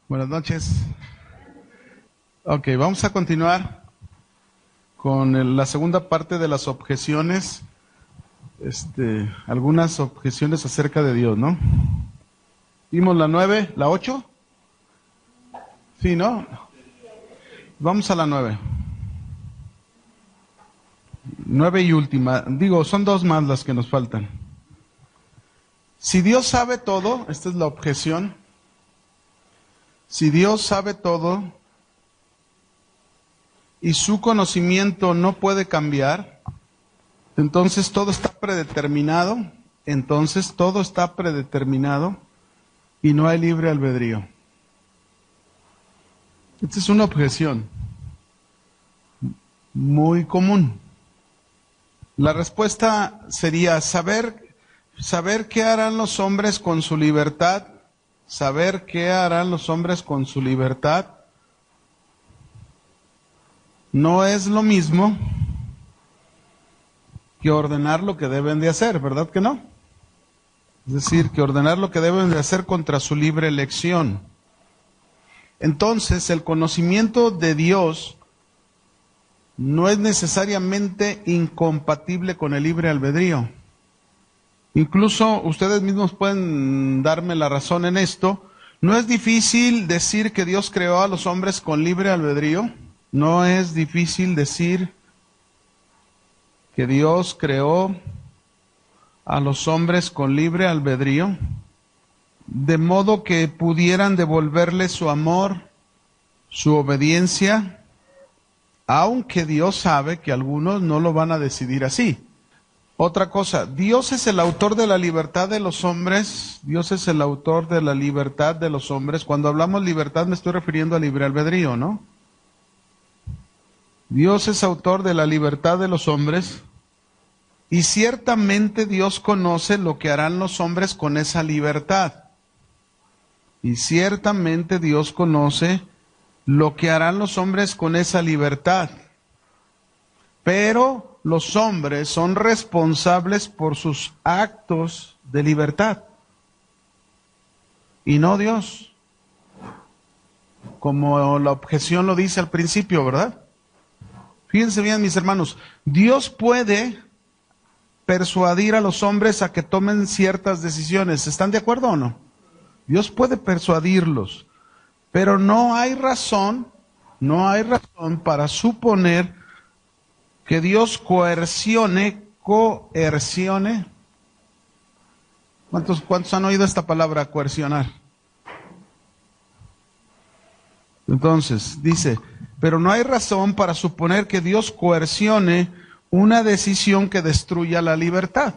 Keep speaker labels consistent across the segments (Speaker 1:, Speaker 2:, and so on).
Speaker 1: Buenas noches. Ok, vamos a continuar con la segunda parte de las objeciones. Algunas objeciones acerca de Dios, ¿no? Vimos la 9, la 8. Sí, ¿no? Vamos a la 9. 9 y última. Digo, son dos más las que nos faltan. Si Dios sabe todo, esta es la objeción. Si Dios sabe todo y su conocimiento no puede cambiar, entonces todo está predeterminado. Entonces todo está predeterminado y no hay libre albedrío. Esta es una objeción muy común. La respuesta sería saber qué harán los hombres con su libertad. Saber qué harán los hombres con su libertad no es lo mismo que ordenar lo que deben de hacer, ¿verdad que no? Es decir, que ordenar lo que deben de hacer contra su libre elección. Entonces, el conocimiento de Dios no es necesariamente incompatible con el libre albedrío. Incluso ustedes mismos pueden darme la razón en esto. ¿No es difícil decir que Dios creó a los hombres con libre albedrío? ¿No es difícil decir que Dios creó a los hombres con libre albedrío? De modo que pudieran devolverle su amor, su obediencia, aunque Dios sabe que algunos no lo van a decidir así. Otra cosa, Dios es el autor de la libertad de los hombres. Dios es el autor de la libertad de los hombres. Cuando hablamos libertad me estoy refiriendo a libre albedrío, ¿no? Dios es autor de la libertad de los hombres. Y ciertamente Dios conoce lo que harán los hombres con esa libertad. Y ciertamente Dios conoce lo que harán los hombres con esa libertad. Pero los hombres son responsables por sus actos de libertad y no Dios, como la objeción lo dice al principio, ¿verdad? Fíjense bien, mis hermanos, Dios puede persuadir a los hombres a que tomen ciertas decisiones. ¿Están de acuerdo o no? Dios puede persuadirlos, pero no hay razón para suponer que Dios coercione. ¿Cuántos han oído esta palabra, coercionar? Entonces, dice, pero no hay razón para suponer que Dios coercione una decisión que destruya la libertad.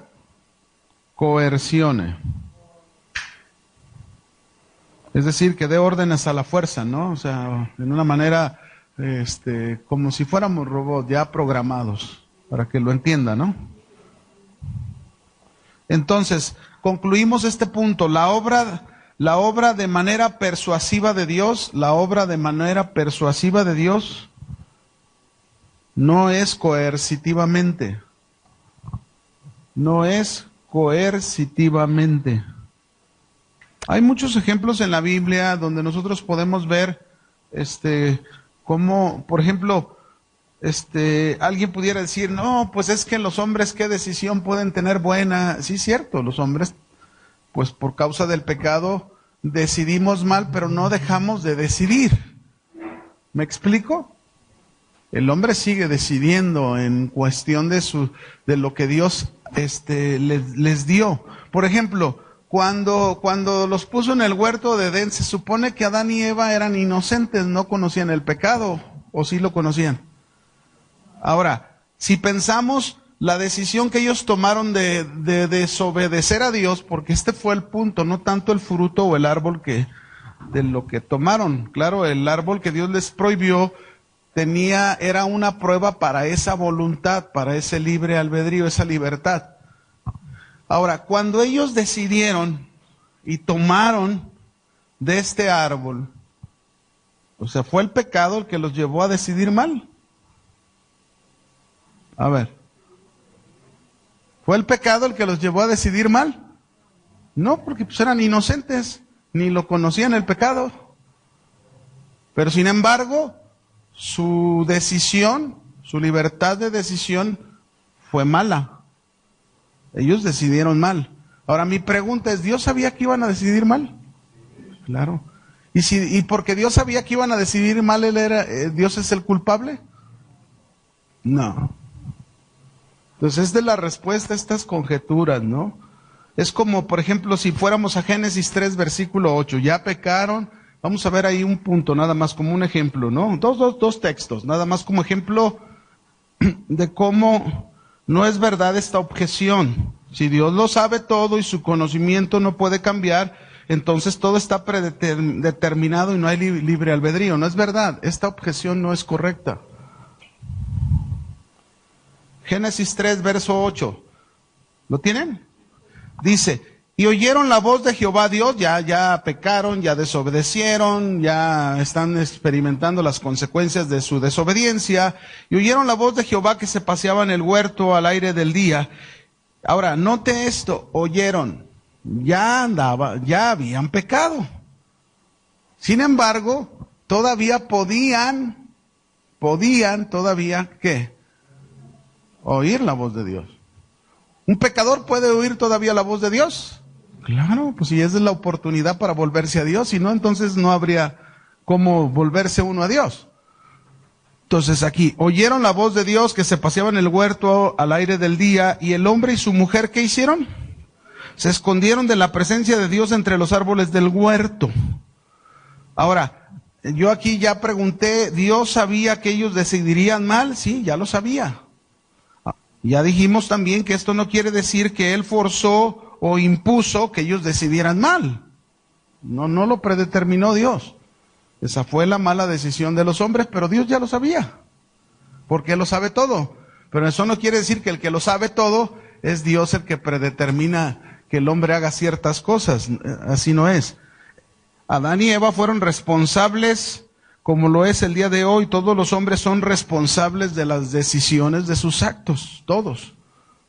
Speaker 1: Coercione. Es decir, que dé órdenes a la fuerza, ¿no? O sea, en una manera como si fuéramos robots ya programados, para que lo entiendan, ¿no? Entonces, concluimos este punto, la obra de manera persuasiva de Dios, no es coercitivamente. Hay muchos ejemplos en la Biblia donde nosotros podemos ver como, por ejemplo, alguien pudiera decir, no, pues es que los hombres, ¿qué decisión pueden tener buena? Sí, cierto, los hombres, pues por causa del pecado, decidimos mal, pero no dejamos de decidir. ¿Me explico? El hombre sigue decidiendo en cuestión de lo que Dios les dio. Por ejemplo, cuando los puso en el huerto de Edén, se supone que Adán y Eva eran inocentes, no conocían el pecado, ¿o sí lo conocían? Ahora, si pensamos la decisión que ellos tomaron de desobedecer a Dios, porque este fue el punto, no tanto el fruto o el árbol de lo que tomaron. Claro, el árbol que Dios les prohibió era una prueba para esa voluntad, para ese libre albedrío, esa libertad. Ahora, cuando ellos decidieron y tomaron de este árbol, o sea, ¿fue el pecado el que los llevó a decidir mal? A ver, ¿fue el pecado el que los llevó a decidir mal? No, porque pues eran inocentes, ni lo conocían el pecado. Pero sin embargo, su decisión, su libertad de decisión fue mala. Ellos decidieron mal. Ahora mi pregunta es, ¿Dios sabía que iban a decidir mal? Claro. ¿Y porque Dios sabía que iban a decidir mal, Dios es el culpable? No. Entonces es de la respuesta a estas conjeturas, ¿no? Es como, por ejemplo, si fuéramos a Génesis 3, versículo 8, ya pecaron. Vamos a ver ahí un punto, nada más como un ejemplo, ¿no? Dos textos, nada más como ejemplo de cómo no es verdad esta objeción. Si Dios lo sabe todo y su conocimiento no puede cambiar, entonces todo está predeterminado y no hay libre albedrío. No es verdad, esta objeción no es correcta. Génesis 3, verso 8. ¿Lo tienen? Dice, y oyeron la voz de Jehová Dios, ya pecaron, ya desobedecieron, ya están experimentando las consecuencias de su desobediencia, y oyeron la voz de Jehová que se paseaba en el huerto al aire del día. Ahora, note esto, oyeron, ya habían pecado. Sin embargo, todavía podían todavía, ¿qué? Oír la voz de Dios. ¿Un pecador puede oír todavía la voz de Dios? Claro, pues si esa es la oportunidad para volverse a Dios, si no, entonces no habría cómo volverse uno a Dios. Entonces aquí, oyeron la voz de Dios que se paseaba en el huerto al aire del día, y el hombre y su mujer, ¿qué hicieron? Se escondieron de la presencia de Dios entre los árboles del huerto. Ahora, yo aquí ya pregunté, ¿Dios sabía que ellos decidirían mal? Sí, ya lo sabía. Ya dijimos también que esto no quiere decir que Él forzó o impuso que ellos decidieran mal. No lo predeterminó Dios. Esa fue la mala decisión de los hombres, pero Dios ya lo sabía, porque Él lo sabe todo. Pero eso no quiere decir que el que lo sabe todo es Dios el que predetermina que el hombre haga ciertas cosas. Así no es. Adán y Eva fueron responsables, como lo es el día de hoy. Todos los hombres son responsables de las decisiones de sus actos, todos,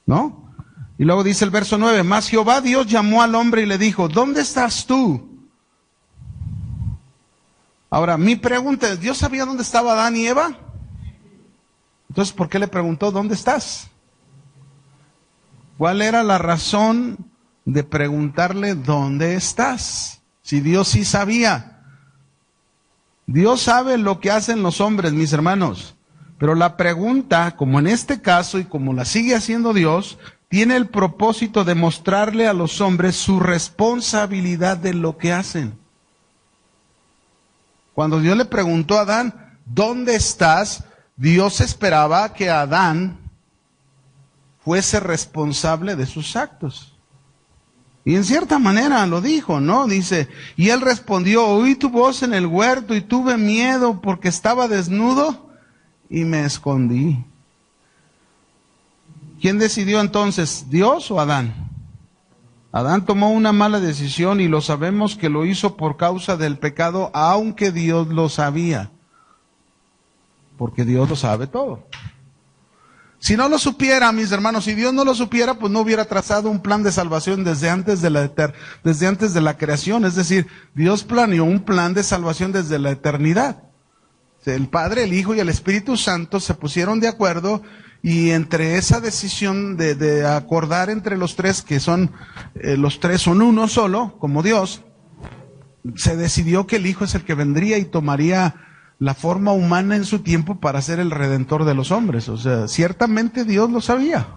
Speaker 1: ¿no? Y luego dice el verso 9, mas Jehová Dios llamó al hombre y le dijo, ¿dónde estás tú? Ahora, mi pregunta es, ¿Dios sabía dónde estaba Adán y Eva? Entonces, ¿por qué le preguntó, ¿dónde estás? ¿Cuál era la razón de preguntarle, ¿dónde estás? Si Dios sí sabía. Dios sabe lo que hacen los hombres, mis hermanos. Pero la pregunta, como en este caso y como la sigue haciendo Dios, tiene el propósito de mostrarle a los hombres su responsabilidad de lo que hacen. Cuando Dios le preguntó a Adán, ¿dónde estás? Dios esperaba que Adán fuese responsable de sus actos. Y en cierta manera lo dijo, ¿no? Dice, y él respondió, oí tu voz en el huerto y tuve miedo porque estaba desnudo y me escondí. ¿Quién decidió entonces, Dios o Adán? Adán tomó una mala decisión y lo sabemos que lo hizo por causa del pecado, aunque Dios lo sabía. Porque Dios lo sabe todo. Si no lo supiera, mis hermanos, si Dios no lo supiera, pues no hubiera trazado un plan de salvación desde antes de la creación. Es decir, Dios planeó un plan de salvación desde la eternidad. El Padre, el Hijo y el Espíritu Santo se pusieron de acuerdo, y entre esa decisión de acordar entre los tres, que son, los tres son uno solo, como Dios, se decidió que el Hijo es el que vendría y tomaría la forma humana en su tiempo para ser el Redentor de los hombres. O sea, ciertamente Dios lo sabía.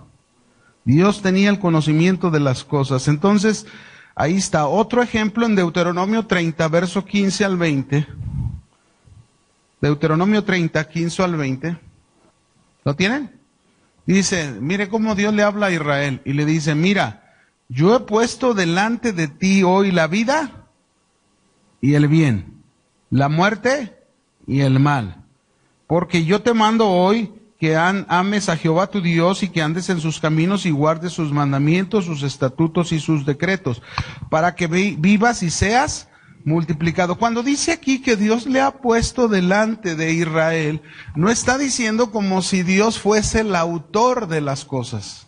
Speaker 1: Dios tenía el conocimiento de las cosas. Entonces, ahí está otro ejemplo en Deuteronomio 30, verso 15 al 20. Deuteronomio 30, 15 al 20. ¿Lo tienen? Dice, mire cómo Dios le habla a Israel y le dice, mira, yo he puesto delante de ti hoy la vida y el bien, la muerte y el mal. Porque yo te mando hoy que ames a Jehová tu Dios y que andes en sus caminos y guardes sus mandamientos, sus estatutos y sus decretos, para que vivas y seas multiplicado. Cuando dice aquí que Dios le ha puesto delante de Israel, no está diciendo como si Dios fuese el autor de las cosas.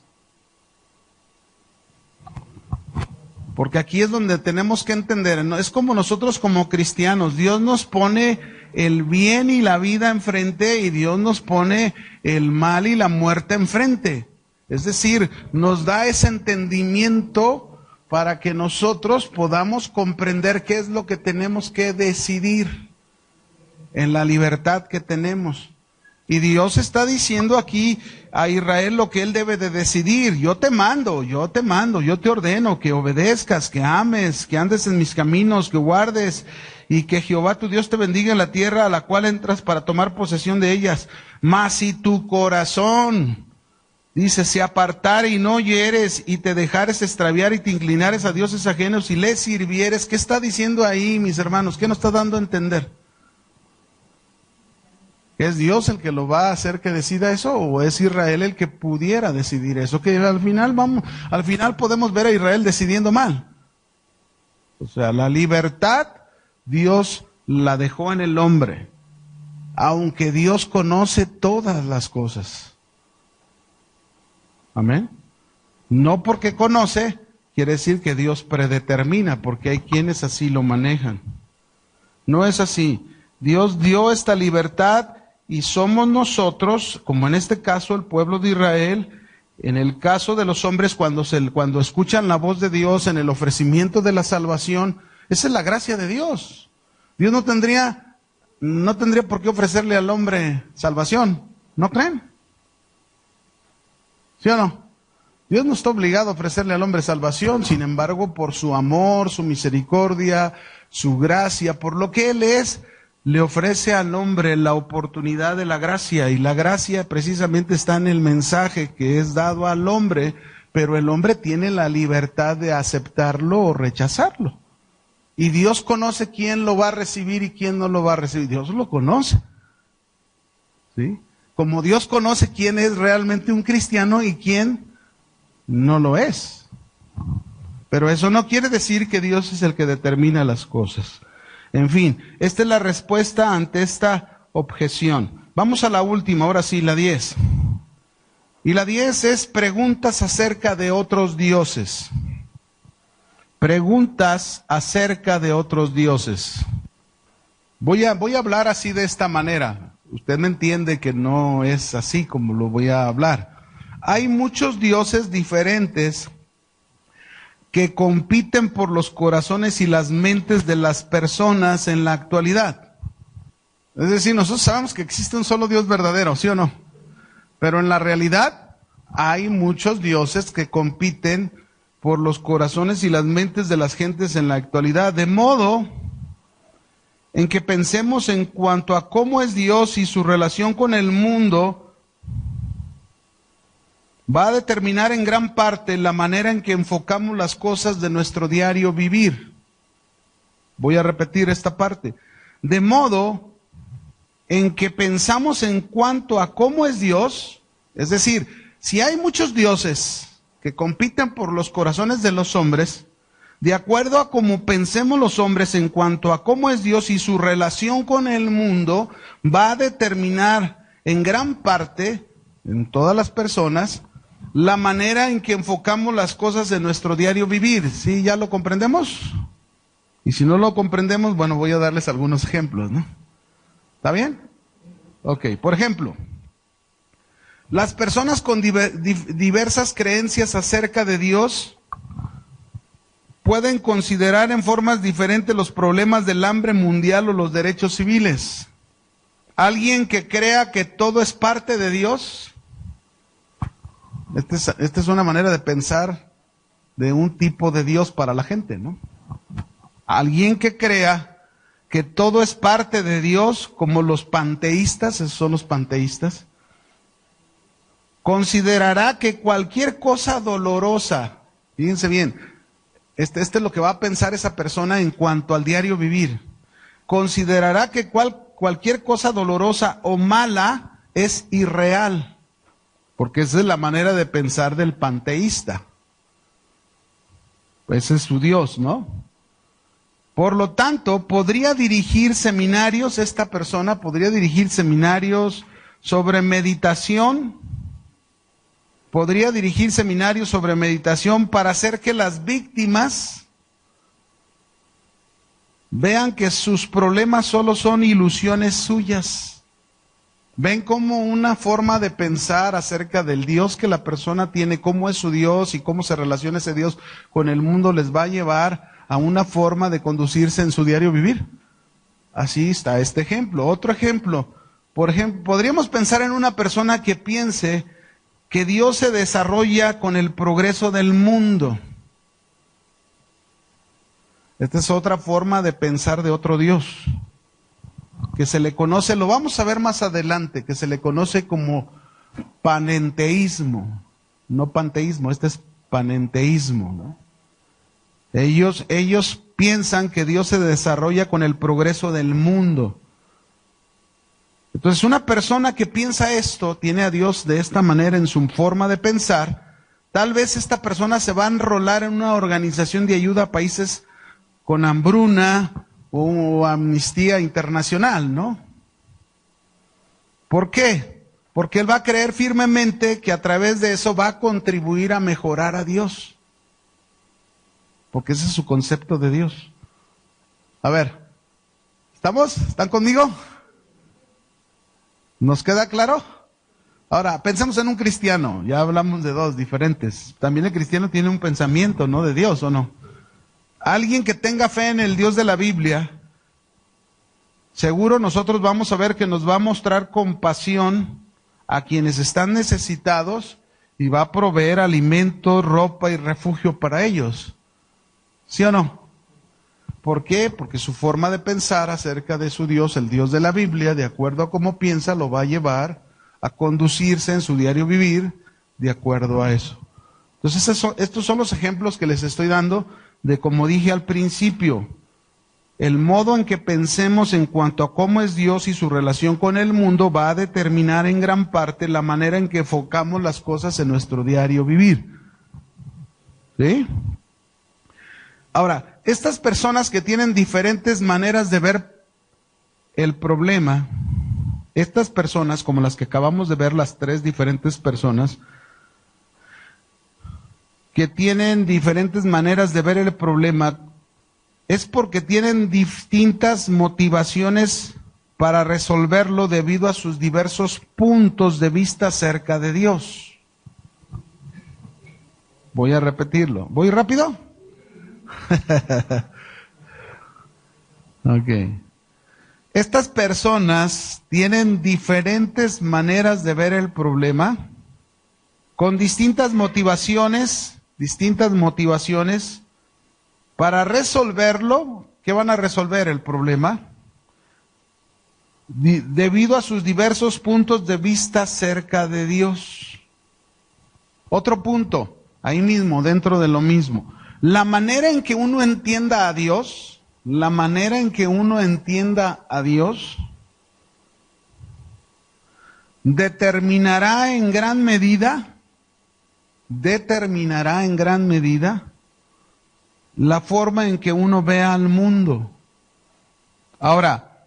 Speaker 1: Porque aquí es donde tenemos que entender, ¿no? Es como nosotros como cristianos, Dios nos pone el bien y la vida enfrente y Dios nos pone el mal y la muerte enfrente. Es decir, nos da ese entendimiento para que nosotros podamos comprender qué es lo que tenemos que decidir en la libertad que tenemos. Y Dios está diciendo aquí a Israel lo que Él debe de decidir. Yo te mando, yo te ordeno que obedezcas, que ames, que andes en mis caminos, que guardes, y que Jehová tu Dios te bendiga en la tierra a la cual entras para tomar posesión de ellas. Mas si tu corazón, dice, se apartare y no oyeres, y te dejares extraviar y te inclinares a dioses ajenos y les sirvieres, ¿qué está diciendo ahí, mis hermanos? ¿Qué nos está dando a entender? ¿Es Dios el que lo va a hacer que decida eso o es Israel el que pudiera decidir eso? Que al final podemos ver a Israel decidiendo mal. O sea, la libertad Dios la dejó en el hombre, aunque Dios conoce todas las cosas. Amén. No porque conoce quiere decir que Dios predetermina, porque hay quienes así lo manejan. No es así. Dios dio esta libertad y somos nosotros, como en este caso el pueblo de Israel, en el caso de los hombres cuando escuchan la voz de Dios en el ofrecimiento de la salvación, esa es la gracia de Dios. Dios no tendría por qué ofrecerle al hombre salvación, ¿no creen? ¿Sí o no? Dios no está obligado a ofrecerle al hombre salvación, sin embargo, por su amor, su misericordia, su gracia, por lo que Él es, le ofrece al hombre la oportunidad de la gracia, y la gracia precisamente está en el mensaje que es dado al hombre, pero el hombre tiene la libertad de aceptarlo o rechazarlo. Y Dios conoce quién lo va a recibir y quién no lo va a recibir. Dios lo conoce. ¿Sí? Como Dios conoce quién es realmente un cristiano y quién no lo es. Pero eso no quiere decir que Dios es el que determina las cosas. En fin, esta es la respuesta ante esta objeción. Vamos a la última, ahora sí, la 10. Y la 10 es preguntas acerca de otros dioses. Preguntas acerca de otros dioses. Voy a hablar así de esta manera. Usted me entiende que no es así como lo voy a hablar. Hay muchos dioses diferentes que compiten por los corazones y las mentes de las personas en la actualidad. Es decir, nosotros sabemos que existe un solo Dios verdadero, ¿sí o no? Pero en la realidad hay muchos dioses que compiten por los corazones y las mentes de las gentes en la actualidad, de modo en que pensemos en cuanto a cómo es Dios y su relación con el mundo va a determinar en gran parte la manera en que enfocamos las cosas de nuestro diario vivir. Voy a repetir esta parte. De modo en que pensamos en cuanto a cómo es Dios, es decir, si hay muchos dioses que compiten por los corazones de los hombres, de acuerdo a cómo pensemos los hombres en cuanto a cómo es Dios y su relación con el mundo, va a determinar en gran parte, en todas las personas, la manera en que enfocamos las cosas de nuestro diario vivir. ¿Sí? ¿Ya lo comprendemos? Y si no lo comprendemos, bueno, voy a darles algunos ejemplos, ¿no? ¿Está bien? Ok, por ejemplo, las personas con diversas creencias acerca de Dios pueden considerar en formas diferentes los problemas del hambre mundial o los derechos civiles. Alguien que crea que todo es parte de Dios, esta es una manera de pensar de un tipo de Dios para la gente, ¿no? Alguien que crea que todo es parte de Dios, como los panteístas, esos son los panteístas, considerará que cualquier cosa dolorosa, fíjense bien, este es lo que va a pensar esa persona en cuanto al diario vivir, considerará que cualquier cosa dolorosa o mala es irreal. Porque esa es la manera de pensar del panteísta. Pues ese es su Dios, ¿no? Por lo tanto, podría dirigir seminarios, esta persona podría dirigir seminarios sobre meditación, para hacer que las víctimas vean que sus problemas solo son ilusiones suyas. Ven como una forma de pensar acerca del Dios que la persona tiene, cómo es su Dios y cómo se relaciona ese Dios con el mundo, les va a llevar a una forma de conducirse en su diario vivir. Así está este ejemplo. Otro ejemplo, por ejemplo, podríamos pensar en una persona que piense que Dios se desarrolla con el progreso del mundo. Esta es otra forma de pensar de otro Dios, que se le conoce, lo vamos a ver más adelante, que se le conoce como panenteísmo, no panteísmo, este es panenteísmo, ¿no? Ellos piensan que Dios se desarrolla con el progreso del mundo. Entonces, una persona que piensa esto, tiene a Dios de esta manera en su forma de pensar, tal vez esta persona se va a enrolar en una organización de ayuda a países con hambruna o Amnistía Internacional, ¿no? ¿Por qué? Porque él va a creer firmemente que a través de eso va a contribuir a mejorar a Dios. Porque ese es su concepto de Dios. A ver, ¿estamos? ¿Están conmigo? ¿Nos queda claro? Ahora, pensemos en un cristiano. Ya hablamos de dos diferentes. También el cristiano tiene un pensamiento, ¿no? De Dios, ¿o no? Alguien que tenga fe en el Dios de la Biblia, seguro nosotros vamos a ver que nos va a mostrar compasión a quienes están necesitados y va a proveer alimento, ropa y refugio para ellos. ¿Sí o no? ¿Por qué? Porque su forma de pensar acerca de su Dios, el Dios de la Biblia, de acuerdo a cómo piensa, lo va a llevar a conducirse en su diario vivir de acuerdo a eso. Entonces, estos son los ejemplos que les estoy dando de, como dije al principio, el modo en que pensemos en cuanto a cómo es Dios y su relación con el mundo va a determinar en gran parte la manera en que enfocamos las cosas en nuestro diario vivir. ¿Sí? Ahora, estas personas que tienen diferentes maneras de ver el problema, estas personas, como las que acabamos de ver, las tres diferentes personas, que tienen diferentes maneras de ver el problema, es porque tienen distintas motivaciones para resolverlo debido a sus diversos puntos de vista acerca de Dios. Voy a repetirlo. ¿Voy rápido? Ok. Estas personas tienen diferentes maneras de ver el problema, con distintas motivaciones para resolverlo. ¿Qué van a resolver el problema? Debido a sus diversos puntos de vista acerca de Dios. Otro punto, ahí mismo, dentro de lo mismo. La manera en que uno entienda a Dios, determinará en gran medida la forma en que uno vea al mundo. Ahora,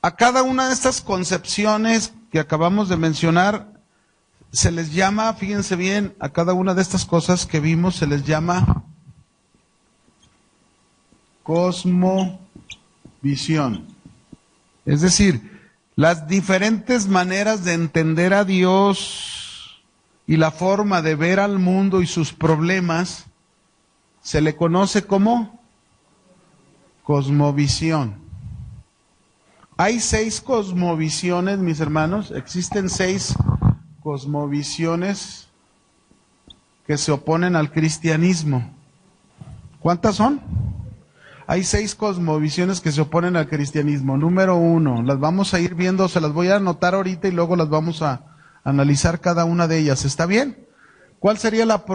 Speaker 1: a cada una de estas concepciones que acabamos de mencionar, se les llama, fíjense bien, a cada una de estas cosas que vimos se les llama cosmovisión. Es decir, las diferentes maneras de entender a Dios y la forma de ver al mundo y sus problemas se le conoce como cosmovisión. Hay 6 cosmovisiones, mis hermanos. Existen 6 cosmovisiones que se oponen al cristianismo. ¿Cuántas son? Hay 6 cosmovisiones que se oponen al cristianismo. Número 1, las vamos a ir viendo, se las voy a anotar ahorita y luego las vamos a analizar cada una de ellas. ¿Está bien? ¿Cuál sería la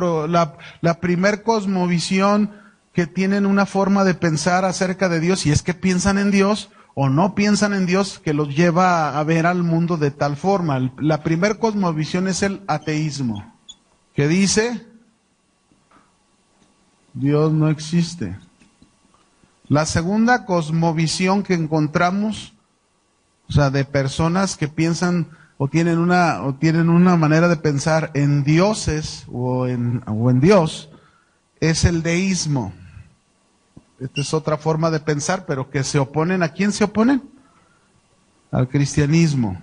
Speaker 1: primer cosmovisión que tienen una forma de pensar acerca de Dios? Si es que piensan en Dios o no piensan en Dios, que los lleva a ver al mundo de tal forma. La primer cosmovisión es el ateísmo, que dice, Dios no existe. La segunda cosmovisión que encontramos, o sea, de personas que piensan o tienen una manera de pensar en dioses o en Dios, es el deísmo. Esta es otra forma de pensar, pero que se oponen. ¿A quién se oponen? Al cristianismo.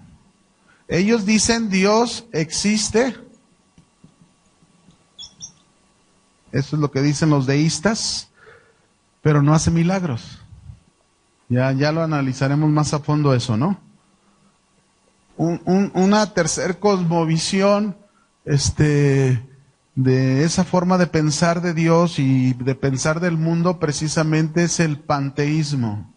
Speaker 1: Ellos dicen Dios existe. Eso es lo que dicen los deístas, pero no hace milagros. Ya lo analizaremos más a fondo eso, ¿no? Una tercer cosmovisión, de esa forma de pensar de Dios y de pensar del mundo, precisamente es el panteísmo.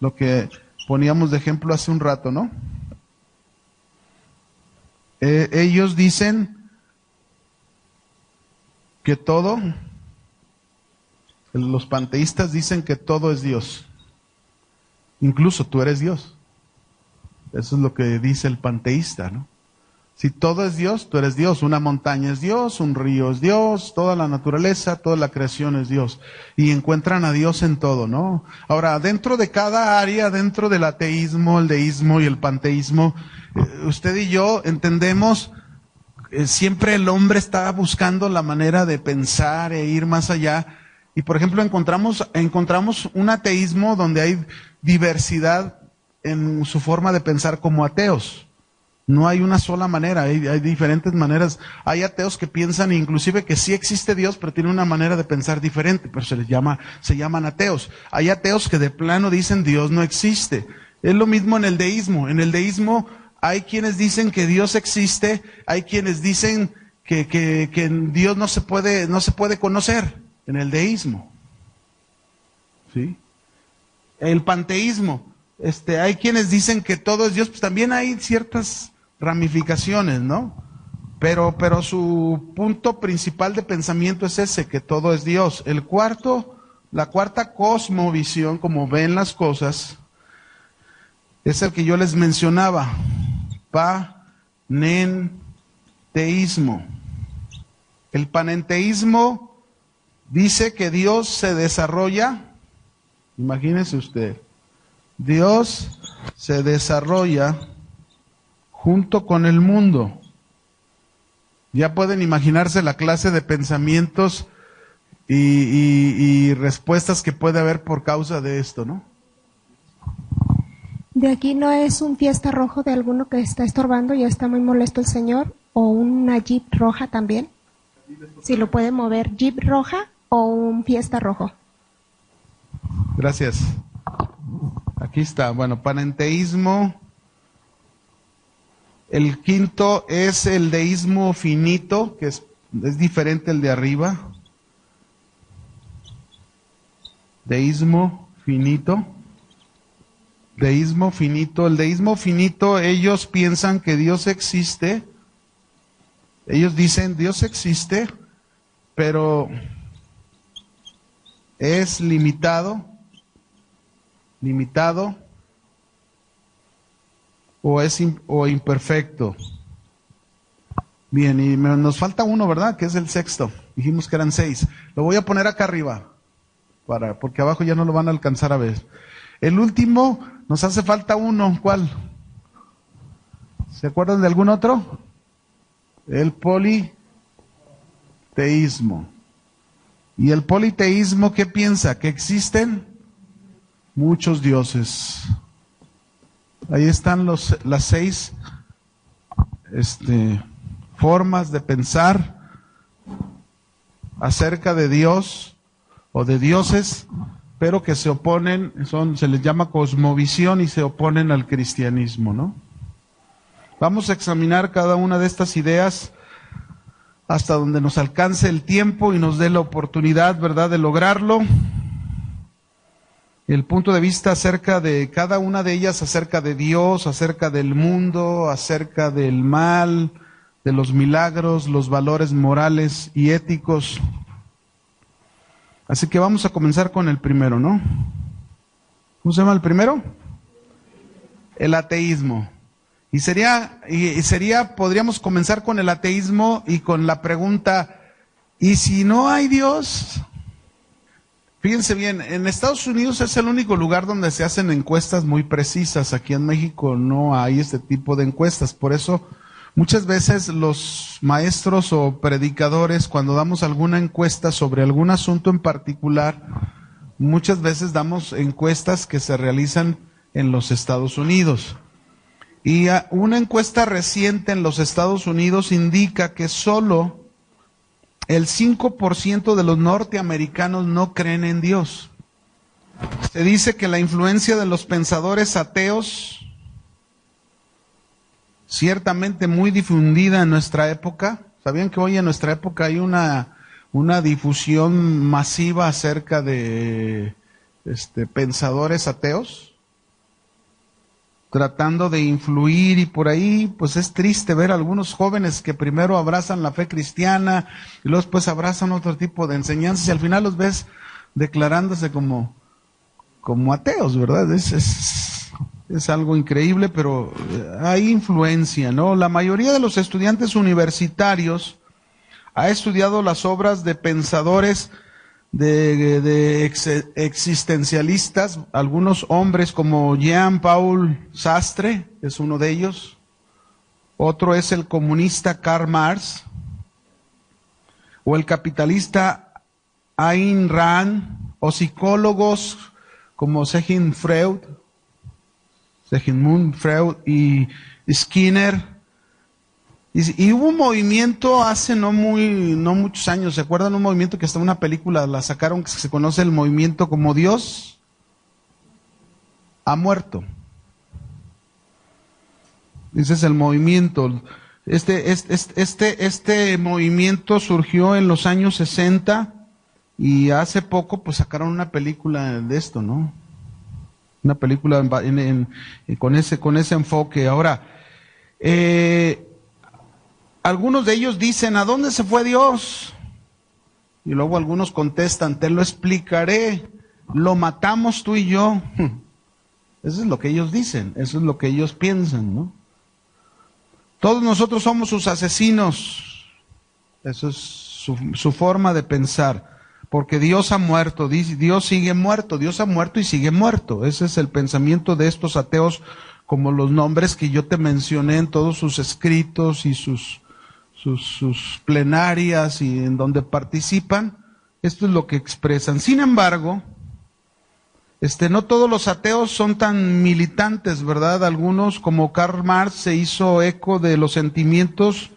Speaker 1: Lo que poníamos de ejemplo hace un rato, ¿no? Ellos dicen que todo, los panteístas dicen que todo es Dios. Incluso tú eres Dios. Eso es lo que dice el panteísta, ¿no? Si todo es Dios, tú eres Dios. Una montaña es Dios, un río es Dios, toda la naturaleza, toda la creación es Dios. Y encuentran a Dios en todo, ¿no? Ahora, dentro de cada área, dentro del ateísmo, el deísmo y el panteísmo, usted y yo entendemos, siempre el hombre está buscando la manera de pensar e ir más allá. Y por ejemplo, encontramos un ateísmo donde hay diversidad en su forma de pensar como ateos. No hay una sola manera, hay diferentes maneras. Hay ateos que piensan inclusive que sí existe Dios, pero tienen una manera de pensar diferente, pero se llaman ateos. Hay ateos que de plano dicen Dios no existe. Es lo mismo en el deísmo. En el deísmo hay quienes dicen que Dios existe, hay quienes dicen que Dios no se puede conocer en el deísmo. ¿Sí? El panteísmo. Hay quienes dicen que todo es Dios, pues también hay ciertas ramificaciones, ¿no? Pero su punto principal de pensamiento es ese, que todo es Dios. La cuarta cosmovisión, como ven las cosas, es el que yo les mencionaba, panenteísmo. El panenteísmo dice que Dios se desarrolla, imagínese usted, Dios se desarrolla junto con el mundo. Ya pueden imaginarse la clase de pensamientos y respuestas que puede haber por causa de esto, ¿no?
Speaker 2: ¿De aquí no es un fiesta rojo de alguno que está estorbando y está muy molesto el señor? ¿O una jeep roja también? Si lo puede mover, jeep roja o un fiesta rojo.
Speaker 1: Gracias. Aquí está, bueno, panenteísmo. El quinto es el deísmo finito, que es diferente al de arriba. Deísmo finito. Deísmo finito. El deísmo finito, ellos piensan que Dios existe. Ellos dicen, Dios existe, pero es limitado o imperfecto. Bien, y nos falta uno, ¿verdad? Que es el sexto. Dijimos que eran 6. Lo voy a poner acá arriba, porque abajo ya no lo van a alcanzar a ver. El último, nos hace falta uno. ¿Cuál? ¿Se acuerdan de algún otro? El politeísmo. ¿Y el politeísmo qué piensa? ¿Que existen muchos dioses? Ahí están las 6 formas de pensar acerca de Dios o de dioses, pero que se oponen, se les llama cosmovisión y se oponen al cristianismo, ¿no? Vamos a examinar cada una de estas ideas hasta donde nos alcance el tiempo y nos dé la oportunidad, ¿verdad?, de lograrlo. El punto de vista acerca de cada una de ellas, acerca de Dios, acerca del mundo, acerca del mal, de los milagros, los valores morales y éticos. Así que vamos a comenzar con el primero, ¿no? ¿Cómo se llama el primero? El ateísmo. Y podríamos comenzar con el ateísmo y con la pregunta, ¿y si no hay Dios? Fíjense bien, en Estados Unidos es el único lugar donde se hacen encuestas muy precisas. Aquí en México no hay este tipo de encuestas. Por eso Muchas veces los maestros o predicadores, cuando damos alguna encuesta sobre algún asunto en particular, muchas veces damos encuestas que se realizan en los Estados Unidos. Y una encuesta reciente en los Estados Unidos indica que solo el 5% de los norteamericanos no creen en Dios. Se dice que la influencia de los pensadores ateos, ciertamente muy difundida en nuestra época. ¿Sabían que hoy en nuestra época hay una difusión masiva acerca de pensadores ateos? Tratando de influir, y por ahí pues es triste ver a algunos jóvenes que primero abrazan la fe cristiana y luego después abrazan otro tipo de enseñanzas y al final los ves declarándose como ateos, ¿verdad? Es algo increíble, pero hay influencia, ¿no? La mayoría de los estudiantes universitarios ha estudiado las obras de pensadores existencialistas, algunos hombres como Jean-Paul Sartre, es uno de ellos. Otro es el comunista Karl Marx, o el capitalista Ayn Rand, o psicólogos como Sigmund Freud y Skinner. Y hubo un movimiento hace no muchos años, ¿se acuerdan? Un movimiento que hasta una película la sacaron, que se conoce el movimiento como Dios ha muerto. Ese es el movimiento. Este movimiento surgió en los años 60 y hace poco pues sacaron una película de esto, ¿no? Una película con ese enfoque. Ahora, algunos de ellos dicen, ¿a dónde se fue Dios? Y luego algunos contestan, te lo explicaré, lo matamos tú y yo. Eso es lo que ellos dicen, eso es lo que ellos piensan, ¿no? Todos nosotros somos sus asesinos. Eso es su forma de pensar. Porque Dios ha muerto, Dios sigue muerto, Dios ha muerto y sigue muerto. Ese es el pensamiento de estos ateos, como los nombres que yo te mencioné en todos sus escritos y sus plenarias y en donde participan. Esto es lo que expresan. Sin embargo, no todos los ateos son tan militantes, ¿verdad? Algunos, como Karl Marx, se hizo eco de los sentimientos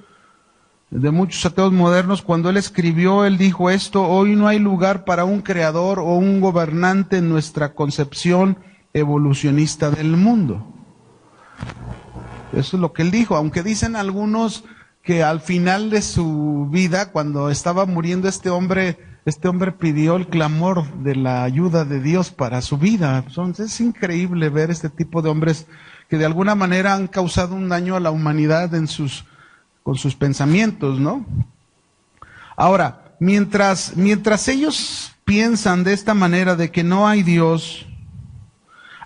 Speaker 1: de muchos ateos modernos. Cuando él escribió, él dijo esto: hoy no hay lugar para un creador o un gobernante en nuestra concepción evolucionista del mundo. Eso es lo que él dijo, aunque dicen algunos que al final de su vida, cuando estaba muriendo este hombre pidió el clamor de la ayuda de Dios para su vida. Entonces, es increíble ver este tipo de hombres que de alguna manera han causado un daño a la humanidad con sus pensamientos, ¿no? Ahora, mientras ellos piensan de esta manera de que no hay Dios,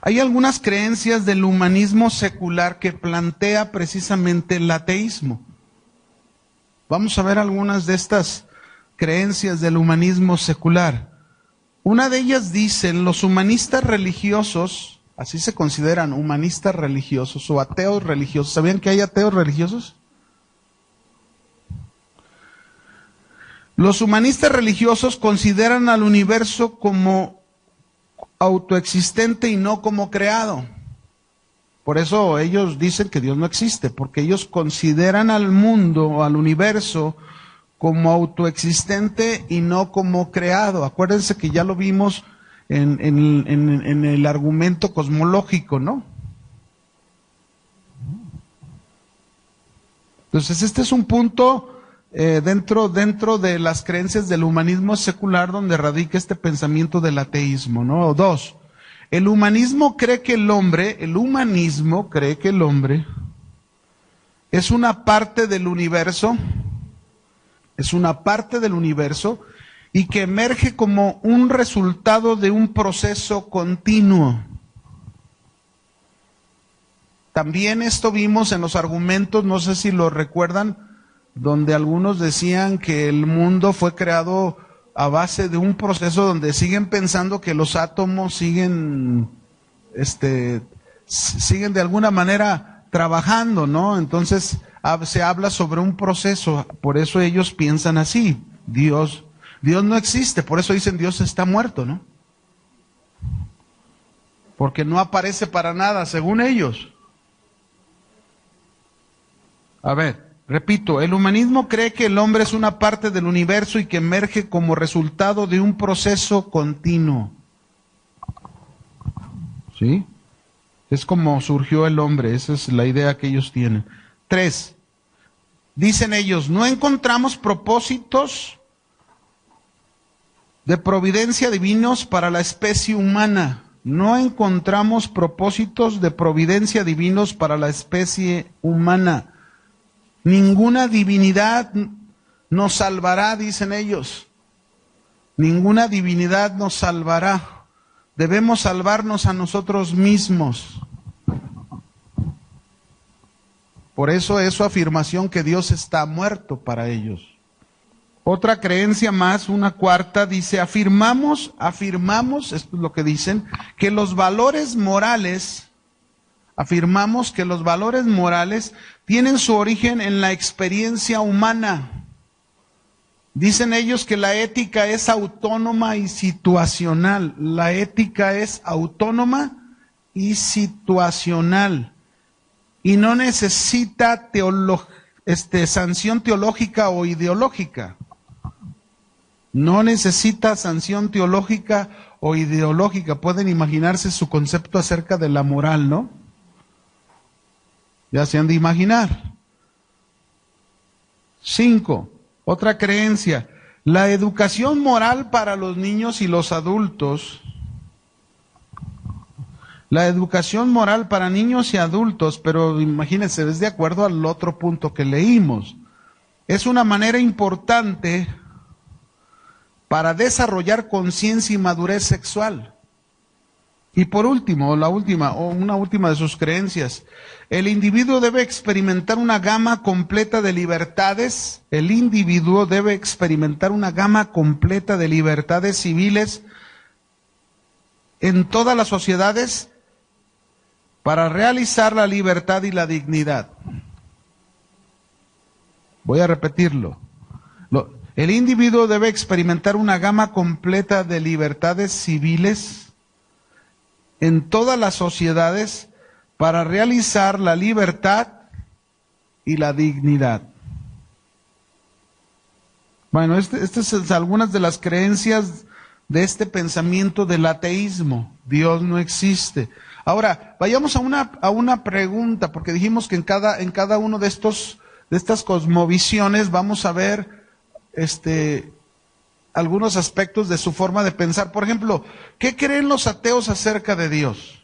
Speaker 1: hay algunas creencias del humanismo secular que plantea precisamente el ateísmo. Vamos a ver algunas de estas creencias del humanismo secular. Una de ellas dicen, los humanistas religiosos, así se consideran, humanistas religiosos o ateos religiosos. ¿Sabían que hay ateos religiosos? Los humanistas religiosos consideran al universo como autoexistente y no como creado. Por eso ellos dicen que Dios no existe, porque ellos consideran al mundo o al universo como autoexistente y no como creado. Acuérdense que ya lo vimos en el argumento cosmológico, ¿no? Entonces este es un punto dentro de las creencias del humanismo secular donde radica este pensamiento del ateísmo, ¿no? 2. El humanismo cree que el hombre es una parte del universo, y que emerge como un resultado de un proceso continuo. También esto vimos en los argumentos, no sé si lo recuerdan, donde algunos decían que el mundo fue creado a base de un proceso donde siguen pensando que los átomos siguen de alguna manera trabajando, ¿no? Entonces, se habla sobre un proceso, por eso ellos piensan así. Dios no existe, por eso dicen Dios está muerto, ¿no? Porque no aparece para nada, según ellos. A ver, repito, el humanismo cree que el hombre es una parte del universo y que emerge como resultado de un proceso continuo. ¿Sí? Es como surgió el hombre, esa es la idea que ellos tienen. 3, dicen ellos, no encontramos propósitos de providencia divinos para la especie humana. No encontramos propósitos de providencia divinos para la especie humana. Ninguna divinidad nos salvará, dicen ellos. Ninguna divinidad nos salvará. Debemos salvarnos a nosotros mismos. Por eso es su afirmación que Dios está muerto para ellos. Otra creencia más, una cuarta, dice, afirmamos, esto es lo que dicen, que los valores morales, tienen su origen en la experiencia humana. Dicen ellos que la ética es autónoma y situacional. La ética es autónoma y situacional. Y no necesita sanción teológica o ideológica. No necesita sanción teológica o ideológica. Pueden imaginarse su concepto acerca de la moral, ¿no? Ya se han de imaginar. 5, otra creencia. La educación moral para los niños y los adultos. La educación moral para niños y adultos, pero imagínense, es de acuerdo al otro punto que leímos. Es una manera importante para desarrollar conciencia y madurez sexual. Y por último, una última de sus creencias, el individuo debe experimentar una gama completa de libertades. El individuo debe experimentar una gama completa de libertades civiles en todas las sociedades para realizar la libertad y la dignidad. Voy a repetirlo. El individuo debe experimentar una gama completa de libertades civiles en todas las sociedades para realizar la libertad y la dignidad. Bueno, estas son algunas de las creencias de este pensamiento del ateísmo. Dios no existe. Ahora, vayamos a una pregunta, porque dijimos que en cada uno de estas cosmovisiones vamos a ver algunos aspectos de su forma de pensar. Por ejemplo, ¿qué creen los ateos acerca de Dios?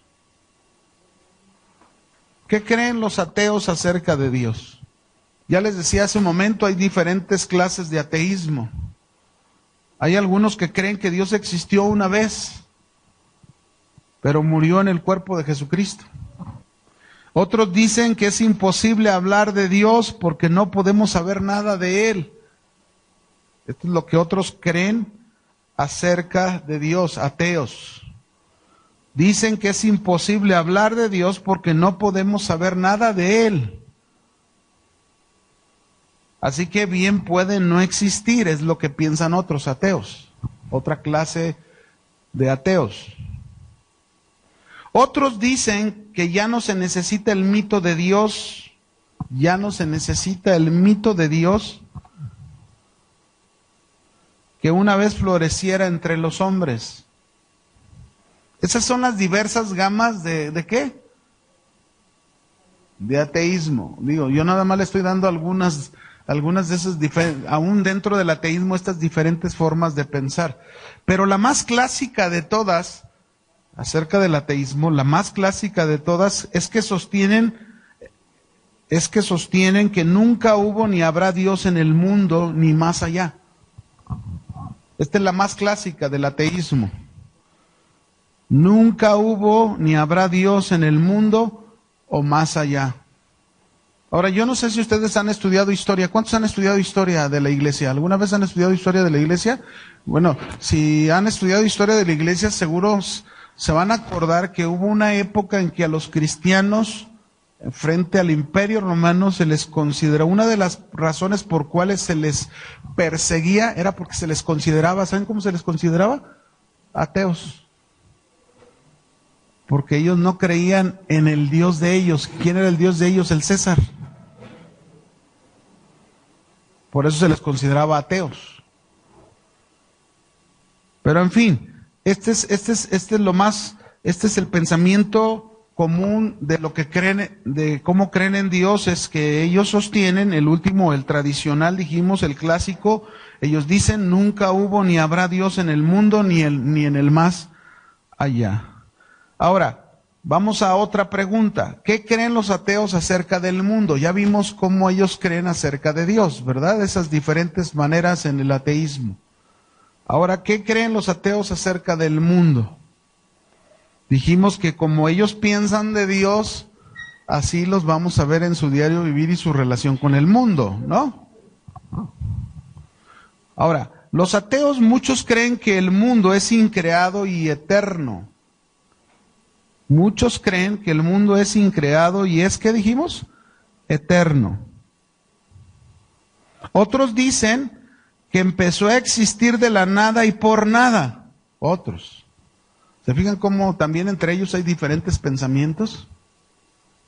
Speaker 1: ¿Qué creen los ateos acerca de Dios? Ya les decía hace un momento, hay diferentes clases de ateísmo. Hay algunos que creen que Dios existió una vez, pero murió en el cuerpo de Jesucristo. Otros dicen que es imposible hablar de Dios porque no podemos saber nada de Él. Esto es lo que otros creen acerca de Dios, ateos. Dicen que es imposible hablar de Dios porque no podemos saber nada de Él. Así que bien puede no existir, es lo que piensan otros ateos, otra clase de ateos. Otros dicen que ya no se necesita el mito de Dios, que una vez floreciera entre los hombres. Esas son las diversas gamas ¿de qué? De ateísmo. Digo, yo nada más le estoy dando algunas de esas, aún dentro del ateísmo, estas diferentes formas de pensar. Pero la más clásica de todas, acerca del ateísmo, la más clásica de todas, es que sostienen que nunca hubo ni habrá Dios en el mundo, ni más allá. Esta es la más clásica del ateísmo. Nunca hubo ni habrá Dios en el mundo o más allá. Ahora, yo no sé si ustedes han estudiado historia. ¿Cuántos han estudiado historia de la iglesia? ¿Alguna vez han estudiado historia de la iglesia? Bueno, si han estudiado historia de la iglesia, seguro se van a acordar que hubo una época en que a los cristianos frente al Imperio Romano se les consideró, una de las razones por cuales se les perseguía era porque se les consideraba, ¿saben cómo se les consideraba? Ateos. Porque ellos no creían en el Dios de ellos. ¿Quién era el Dios de ellos? El César. Por eso se les consideraba ateos. Pero en fin, este es el pensamiento común de lo que creen, de cómo creen en Dios, es que ellos sostienen, el último, el tradicional, dijimos, el clásico, ellos dicen, nunca hubo ni habrá Dios en el mundo ni en el más allá. Ahora, vamos a otra pregunta. ¿Qué creen los ateos acerca del mundo? Ya vimos cómo ellos creen acerca de Dios, ¿verdad? Esas diferentes maneras en el ateísmo. Ahora, ¿qué creen los ateos acerca del mundo? Dijimos que como ellos piensan de Dios, así los vamos a ver en su diario vivir y su relación con el mundo, ¿no? Ahora, los ateos, muchos creen que el mundo es increado y eterno. Muchos creen que el mundo es increado y es, ¿qué dijimos? Eterno. Otros dicen que empezó a existir de la nada y por nada. Otros. ¿Se fijan cómo también entre ellos hay diferentes pensamientos?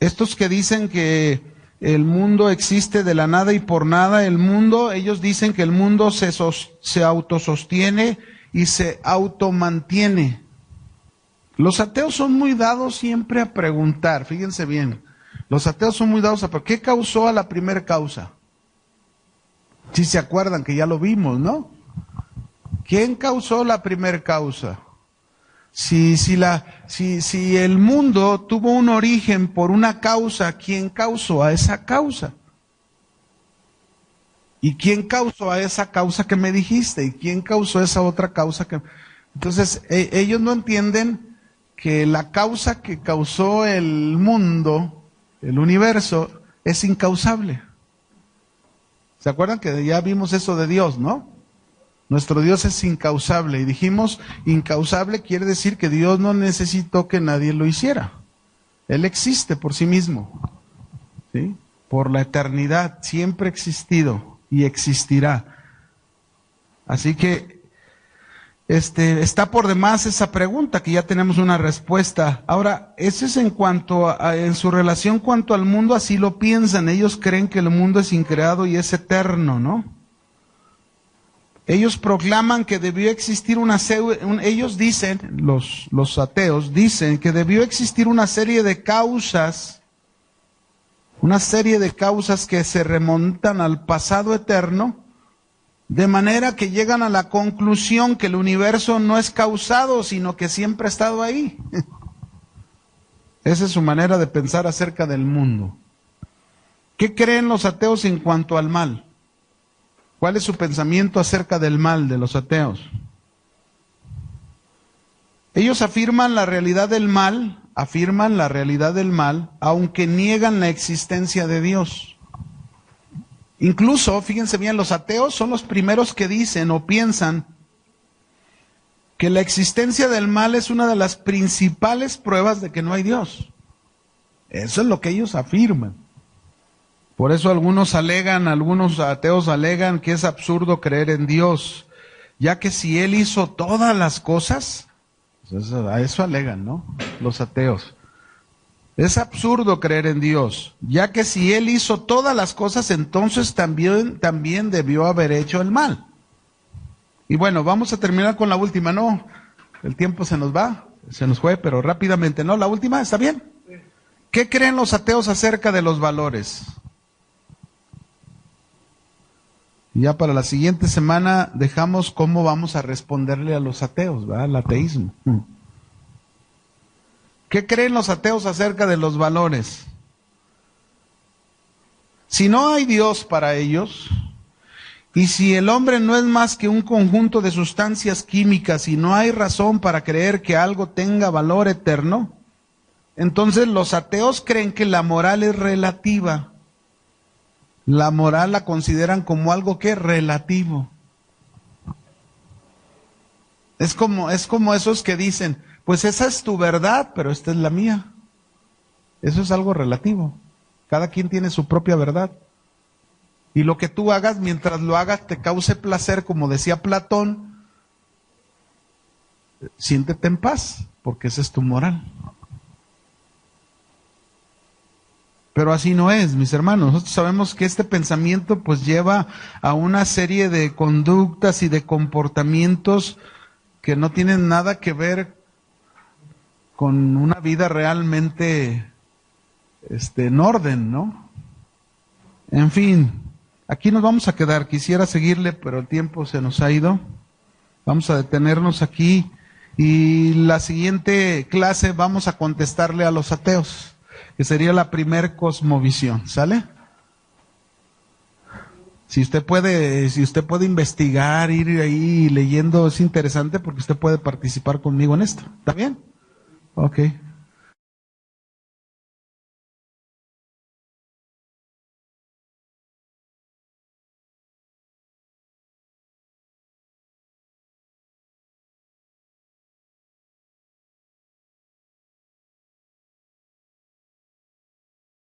Speaker 1: Estos que dicen que el mundo existe de la nada y por nada, el mundo, ellos dicen que el mundo se autosostiene y se automantiene. Los ateos son muy dados siempre a preguntar, fíjense bien, los ateos son muy dados a preguntar, ¿qué causó a la primera causa? Si se acuerdan que ya lo vimos, ¿no? ¿Quién causó la primera causa? Si el mundo tuvo un origen por una causa, ¿quién causó a esa causa? ¿Y quién causó a esa causa que me dijiste? ¿Y quién causó esa otra causa que... Entonces, ellos no entienden que la causa que causó el mundo, el universo, es incausable. ¿Se acuerdan que ya vimos eso de Dios, no? Nuestro Dios es incausable. Y dijimos, incausable quiere decir que Dios no necesitó que nadie lo hiciera. Él existe por sí mismo, ¿sí? Por la eternidad, siempre ha existido y existirá. Así que está por demás esa pregunta, que ya tenemos una respuesta. Ahora, ese es en su relación cuanto al mundo, así lo piensan. Ellos creen que el mundo es increado y es eterno, ¿no? Ellos proclaman que debió existir ellos dicen, los ateos dicen que debió existir una serie de causas que se remontan al pasado eterno, de manera que llegan a la conclusión que el universo no es causado, sino que siempre ha estado ahí. Esa es su manera de pensar acerca del mundo. ¿Qué creen los ateos en cuanto al mal? ¿Cuál es su pensamiento acerca del mal de los ateos? Ellos afirman la realidad del mal, aunque niegan la existencia de Dios. Incluso, fíjense bien, los ateos son los primeros que dicen o piensan que la existencia del mal es una de las principales pruebas de que no hay Dios. Eso es lo que ellos afirman. Por eso algunos ateos alegan que es absurdo creer en Dios, ya que si Él hizo todas las cosas, a eso alegan, ¿no? Los ateos. Es absurdo creer en Dios, ya que si Él hizo todas las cosas, entonces también debió haber hecho el mal. Y bueno, vamos a terminar con la última, ¿no? El tiempo se nos fue, pero rápidamente, ¿no? La última, ¿está bien? ¿Qué creen los ateos acerca de los valores? Ya para la siguiente semana dejamos cómo vamos a responderle a los ateos, ¿verdad? Al ateísmo. ¿Qué creen los ateos acerca de los valores? Si no hay Dios para ellos, y si el hombre no es más que un conjunto de sustancias químicas y no hay razón para creer que algo tenga valor eterno, entonces los ateos creen que la moral es relativa. La moral la consideran como algo que es relativo. Es como esos que dicen, pues esa es tu verdad, pero esta es la mía. Eso es algo relativo. Cada quien tiene su propia verdad. Y lo que tú hagas, mientras lo hagas, te cause placer, como decía Platón, siéntete en paz, porque esa es tu moral. Pero así no es, mis hermanos. Nosotros sabemos que este pensamiento pues lleva a una serie de conductas y de comportamientos que no tienen nada que ver con una vida realmente en orden, ¿no? En fin, aquí nos vamos a quedar. Quisiera seguirle, pero el tiempo se nos ha ido. Vamos a detenernos aquí y la siguiente clase vamos a contestarle a los ateos, que sería la primer cosmovisión, ¿sale? Si usted puede investigar, ir ahí leyendo, es interesante porque usted puede participar conmigo en esto. ¿Está bien? Ok.